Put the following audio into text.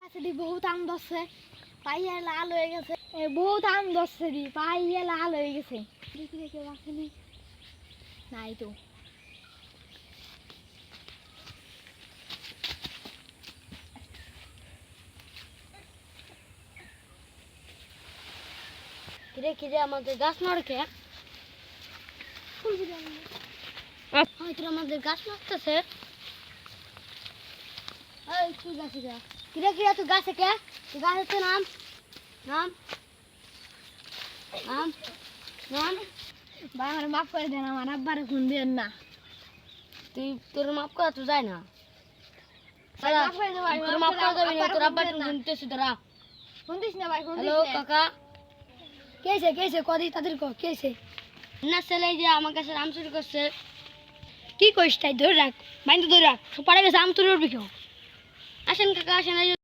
গাছটি বহুত আম ধরছে, পাইয়া লাল হয়ে গেছে। বহুত আম ধরছে দি, পাইয়া লাল হয়ে গেছে। দেখি কেউ আসেনি, নাই তো। কিরে কিরে আমাদের গাছ নড়ে কে? হয়তো আমাদের গাছ নড়তেছে। তুই গাছে যা। কিরে কিরে তুই গাছে কে? তুই গাছে তো নাম নাম নাম নাম। ভাই আমার মাফ করে দেন, আমার আব্বারে ফোন দেন না। তুই তোর মাপ করা তো যায় না। ভাই মাফ করে দে ভাই, তোর মাপ করা যাবে না, তোর আব্বা একটু শুনতেছি তোরা। ফোন দিস না ভাই, ফোন দিস হ্যালো না। কাকা। কেছে কদি তাদের কেছে না ছেলে যে আমার কাছে আম চুরি করছে। কি করিস তাই? ধরে রাখ, বাইন তো ধরে রাখ, পাড়ে গেছে আম তুলে উঠবি কেউ। আসেন কাকা আসেন।